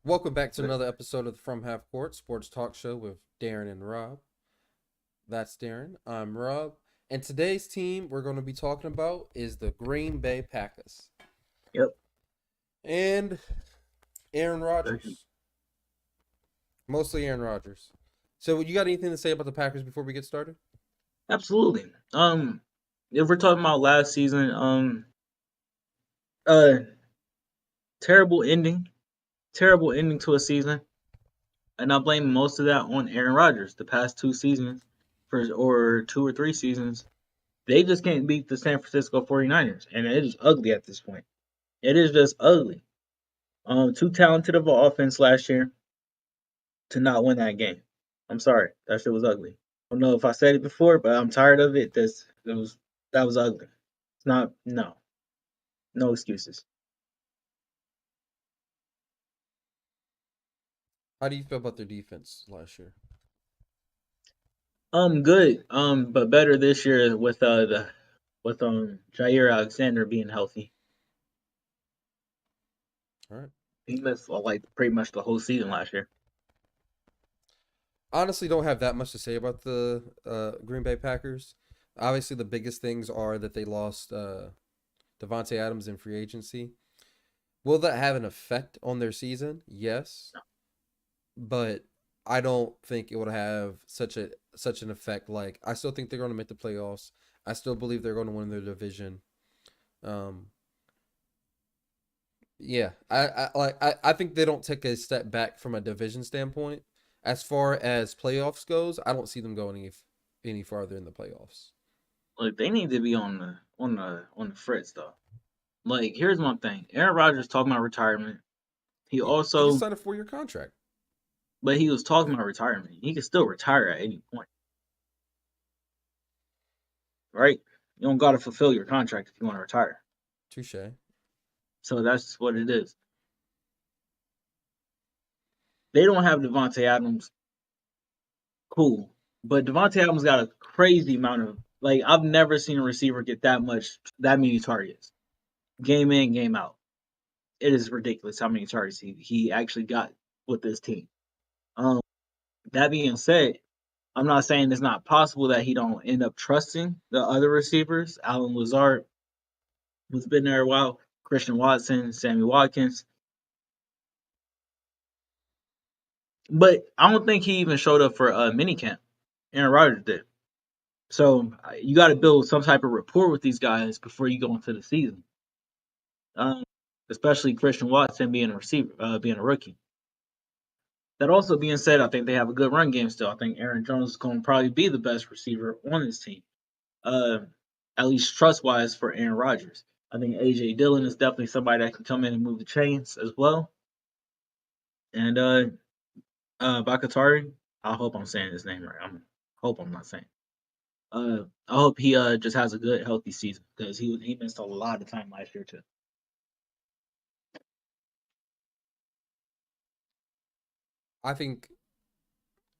Welcome back to another episode of the From Half Court Sports Talk Show with Darren and Rob. That's Darren. I'm Rob. And today's team we're going to be talking about is the Green Bay Packers Yep. and Aaron Version. Rodgers. Mostly Aaron Rodgers. So, you got anything to say about the Packers before we get started? Absolutely. If we're talking about last season, uh, terrible ending, terrible ending to a season, and I blame most of that on Aaron Rodgers. The past two seasons, or 2 or 3 seasons, they just can't beat the San Francisco 49ers, and it is ugly at this point. It is just ugly. Too talented of an offense last year to not win that game. I'm sorry, that shit was ugly. I don't know if I said it before, but I'm tired of it. That was ugly. It's not no excuses. How do you feel about their defense last year? Good. But better this year with Jair Alexander being healthy. All right. He missed like pretty much the whole season last year. Honestly, don't have that much to say about the Green Bay Packers. Obviously, the biggest things are that they lost Devontae Adams in free agency. Will that have an effect on their season? Yes, but I don't think it would have such an effect. Like, I still think they're going to make the playoffs. I still believe they're going to win their division. Um, yeah, I think they don't take a step back from a division standpoint. As far as playoffs goes, I don't see them going any farther in the playoffs. Like they need to be on the fritz though. Like here's one thing: Aaron Rodgers talking about retirement. He He just also, signed a 4 year contract. but he was talking about retirement. He can still retire at any point, right? You don't got to fulfill your contract if you want to retire. Touche. So that's what it is. They don't have Devontae Adams. Cool. But Devontae Adams got a crazy amount of, like, I've never seen a receiver get that many targets, game in, game out. It is ridiculous how many targets he actually got with this team. Um, that being said, I'm not saying it's not possible that he don't end up trusting the other receivers. Alan Lazard, who's been there a while, Christian Watson, Sammy Watkins. But I don't think he even showed up for a minicamp. Aaron Rodgers did. So you got to build some type of rapport with these guys before you go into the season. Um, Especially Christian Watson being a receiver, being a rookie. That also being said, I think they have a good run game still. I think Aaron Jones is going to probably be the best receiver on this team, uh, at least trust wise for Aaron Rodgers. I think AJ Dillon is definitely somebody that can come in and move the chains as well. And Bakatari, I hope I'm saying his name right. Hope I'm not saying. I hope he just has a good healthy season because he missed a lot of time last year too. I think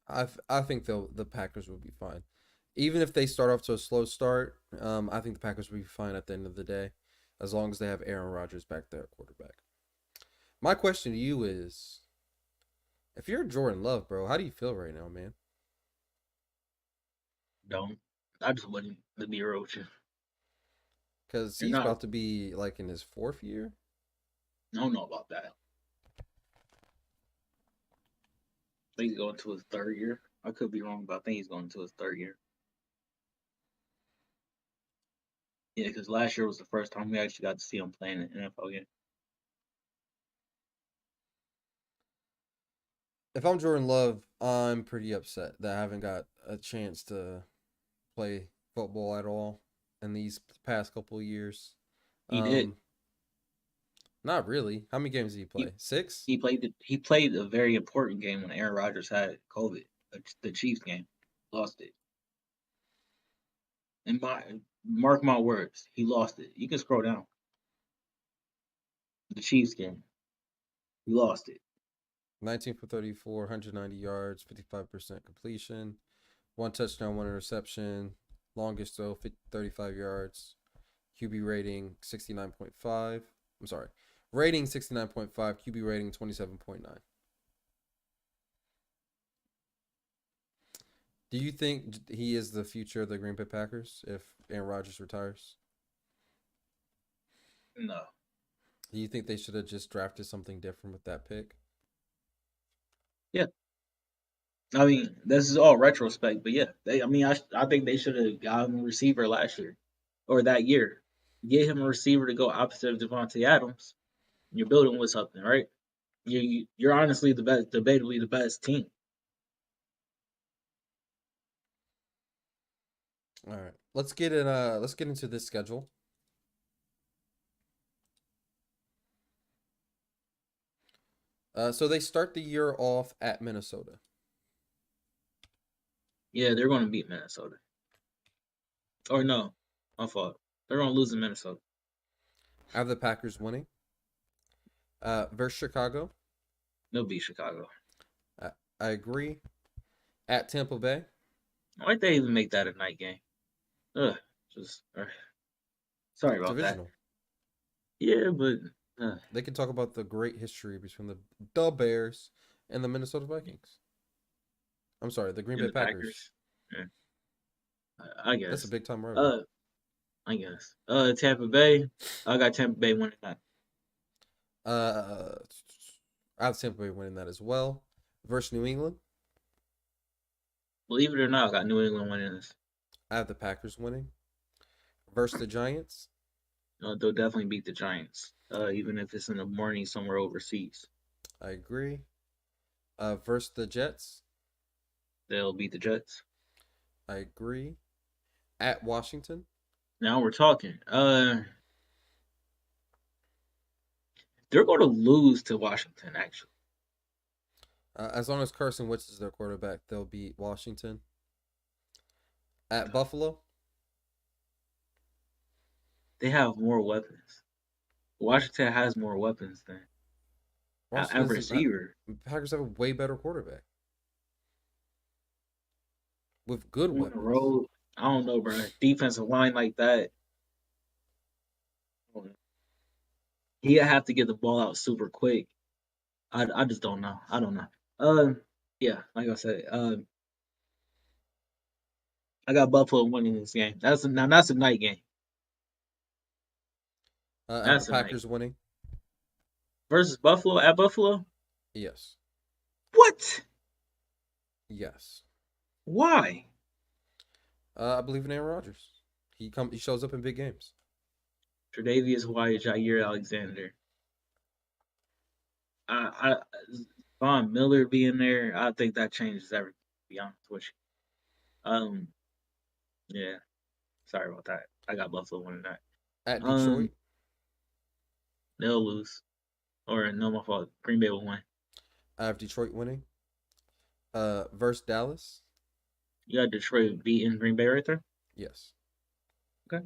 I think the Packers will be fine. Even if they start off to a slow start, I think the Packers will be fine at the end of the day, as long as they have Aaron Rodgers back there at quarterback. My question to you is, if you're Jordan Love, bro, how do you feel right now, man? Don't. I just wouldn't to be real with you. Because You're he's not. about to be like in his fourth year. I don't know about that. I think he's going to his third year. I could be wrong, but I think he's going to his third year. Yeah, because last year was the first time we actually got to see him playing an NFL game. If I'm Jordan Love, I'm pretty upset that I haven't got a chance to play football at all in these past couple of years. He did. Um, Not really. How many games did he He play? Six? he played a very important game when Aaron Rodgers had COVID, the Chiefs game, lost it. And mark my words, he lost it. You can scroll down. The Chiefs game, he lost it. 19 for 34, 190 yards, 55% completion, one touchdown, one interception, longest throw, 35 yards, QB rating 69.5. I'm sorry, Rating 69.5, QB rating 27.9. Do you think he is the future of the Green Bay Packers if Aaron Rodgers retires? No. Do you think they should have just drafted something different with that pick? Yeah. I mean, this is all retrospect, but yeah, I think they should have got him a receiver last year or that year. Get him a receiver to go opposite of Devontae Adams. You're building with something, right? You're honestly the best, debatably the best team. All right. Let's get into this schedule. So they start the year off at Minnesota. Yeah, they're going to beat Minnesota. Or no, my fault. They're going to lose to Minnesota. I have the Packers winning. Versus Chicago. They'll beat Chicago. I agree. At Tampa Bay. Why'd they even make that a night game? Ugh, just sorry about that. Divisional. Yeah, but They can talk about the great history between the Bears and the Minnesota Vikings. I'm sorry, the Green and Bay the Packers. Packers. Yeah, I That's a guess. big time rivalry. Uh, I guess. Tampa Bay. I got Tampa Bay winning that. Uh, I have Tampa Bay winning that as well. Versus New England. Believe it or not, I got New England winning this. I have the Packers winning. Versus the Giants. They'll definitely beat the Giants, even if it's in the morning somewhere overseas. I agree. Versus the Jets. They'll beat the Jets. I agree. At Washington. Now we're talking. They're going to lose to Washington, actually. As long as Carson Wentz is their quarterback, they'll beat Washington. At Buffalo. They have more weapons. Washington has more weapons than Washington at doesn't. receiver. Packers have a way better quarterback with good On the weapons. road, I don't know, bro. Defensive line like that, he'd have to get the ball out super quick. I just don't know. I don't know. Yeah, like I said, I got Buffalo winning this game. That's a night game. I have the That's a night Packers winning. versus Buffalo at Buffalo. Yes. What? Yes. Why? I believe in Aaron Rodgers. He shows up in big games. Tre'Davious White, Jair Alexander. I Von Miller being there, I think that changes everything. To be honest with you. Yeah. Sorry about that. I got Buffalo winning that. At Um, Detroit, they'll lose. Or no, my fault. Green Bay will win. I have Detroit winning. Versus Dallas, You got Detroit beating Green Bay right there. yes. Okay.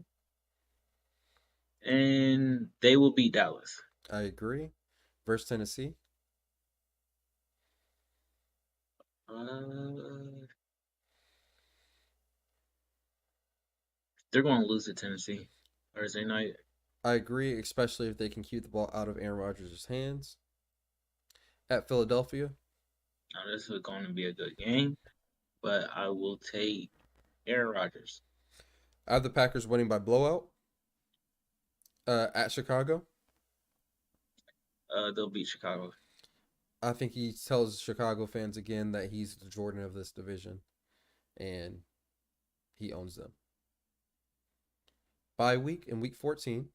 And they will beat Dallas. I agree. Versus Tennessee, Uh, they're going to lose to Tennessee Thursday night. I agree, especially if they can keep the ball out of Aaron Rodgers' hands. At Philadelphia, Now, this is going to be a good game, but I will take Aaron Rodgers. I have the Packers winning by blowout. At Chicago, They'll beat Chicago. I think he tells Chicago fans again that he's the Jordan of this division, and he owns them. Bye week in week 14.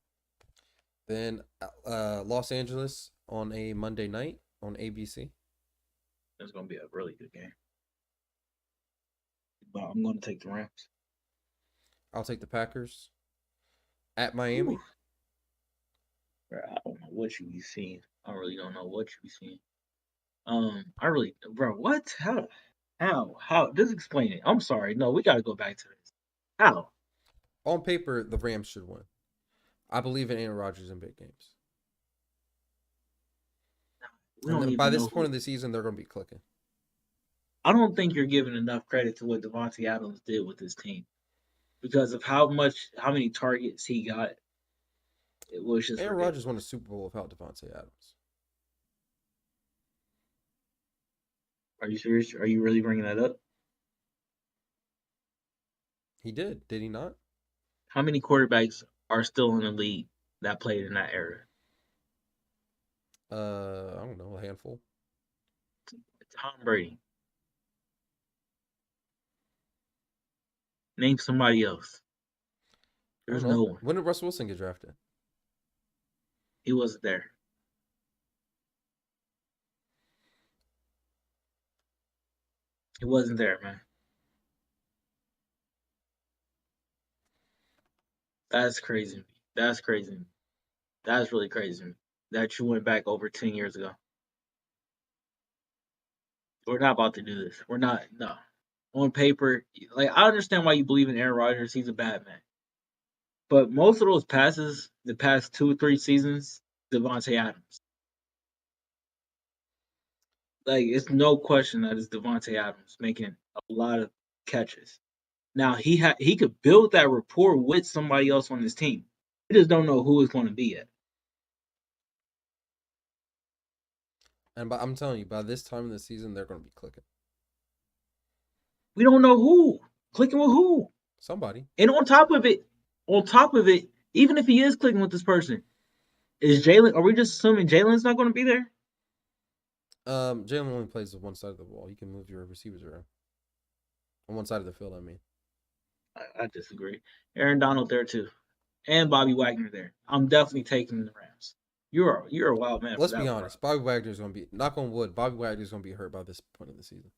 Then Los Angeles on a Monday night on ABC. It's going to be a really good game. But I'm going to take the Rams. I'll take the Packers. At Miami, Ooh. Bro, I don't know what you be seeing. I really don't know what you be seeing. I really, bro, what? How? Just explain it. I'm sorry. No, we got to go back to this. How? on paper, the Rams should win. I believe in Aaron Rodgers in big games. We And don't then by even this know point who. of the season, they're going to be clicking. I don't think you're giving enough credit to what Devontae Adams did with his team because of how many targets he got. It was just Aaron ridiculous. Rodgers won a Super Bowl without Devontae Adams. Are you serious? Are you really bringing that up? He did he not? How many quarterbacks are still in the league that played in that era? I don't know, a handful. Tom Brady. Name somebody else. I don't There's no know. one. When did Russell Wilson get drafted? He wasn't there. He wasn't there, man. That's crazy. That's crazy. That's really crazy. That you went back over 10 years ago. We're not about to do this. We're not. No. On paper, like I understand why you believe in Aaron Rodgers. He's a bad man. But most of those passes, the past 2 or 3 seasons, Devontae Adams. Like it's no question that it's Devontae Adams making a lot of catches. Now he could build that rapport with somebody else on his team. We just don't know who it's going to be yet. And I'm telling you, by this time in the season, they're going to be clicking. We don't know who. Clicking with who. Somebody. And on top of it, even if he is clicking with this person, is Jalen? Are we just assuming Jalen's not going to be there? Jalen only plays on one side of the ball. He can move your receivers around on one side of the field. I mean, I disagree. Aaron Donald there too, and Bobby Wagner there. I'm definitely taking the Rams. You're a wild man for let's that be one, bro. honest. Bobby Wagner's going to be, knock on wood, Bobby Wagner's going to be hurt by this point in the season.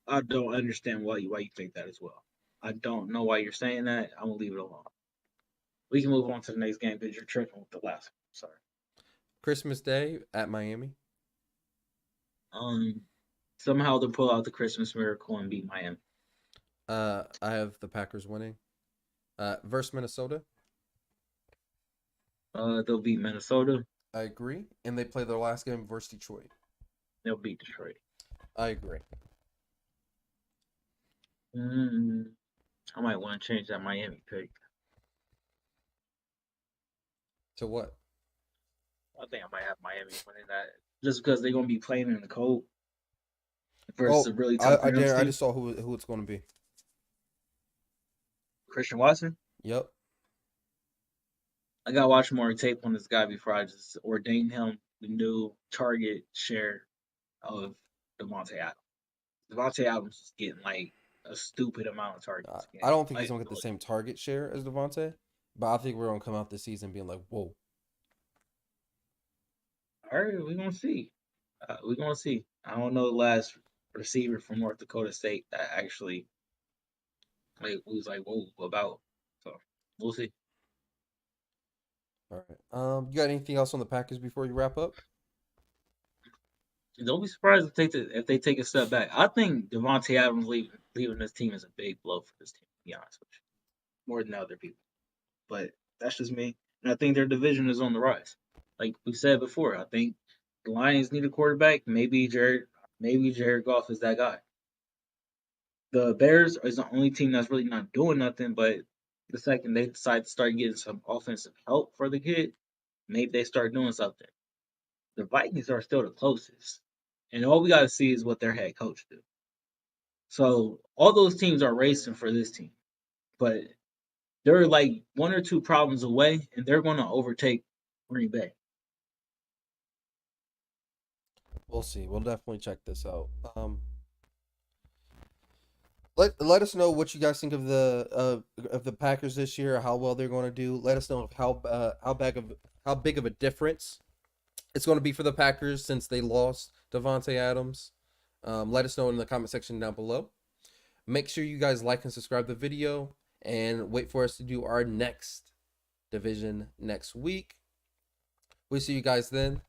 I don't understand why you think that as well. I don't know why you're saying that. I'm gonna leave it alone. We can move on to the next game because you're tripping with the last one. Sorry. Christmas Day at Miami. Um, Somehow they'll pull out the Christmas miracle and beat Miami. I have the Packers winning. Versus Minnesota. They'll beat Minnesota. I agree. And they play their last game versus Detroit. They'll beat Detroit. I agree. I might want to change that Miami pick. To what? I think I might have Miami winning that just because they're gonna be playing in the cold versus Oh, a really tough I Rams dare. I team. just saw who it's going to be. Christian Watson. Yep. I gotta watch more tape on this guy before I just ordain him the new target share of Devontae Adams. Devontae Adams is getting like a stupid amount of targets. I don't think he's Like, going to get the same target share as Devontae, but I think we're going to come out this season being like, whoa. all right, we're gonna see. We're gonna see. I don't know the last receiver from North Dakota State that actually like was like whoa about. So we'll see. All right. You got anything else on the Packers before you wrap up? Don't be surprised if they take a step back. I think Devontae Adams leaving this team is a big blow for this team. To be honest with you, more than other people. But that's just me. And I think their division is on the rise. Like we said before, I think the Lions need a quarterback. Maybe Jared Goff is that guy. The Bears is the only team that's really not doing nothing, but the second they decide to start getting some offensive help for the kid, maybe they start doing something. The Vikings are still the closest. And all we gotta see is what their head coach do. So all those teams are racing for this team. But they're like 1 or 2 problems away, and they're going to overtake Green Bay. We'll see. We'll definitely check this out. Let us know what you guys think of the Packers this year. How well they're going to do. Let us know how big of a difference it's going to be for the Packers since they lost Devontae Adams. Let us know in the comment section down below. Make sure you guys like and subscribe the video and wait for us to do our next division next week. We'll see you guys then.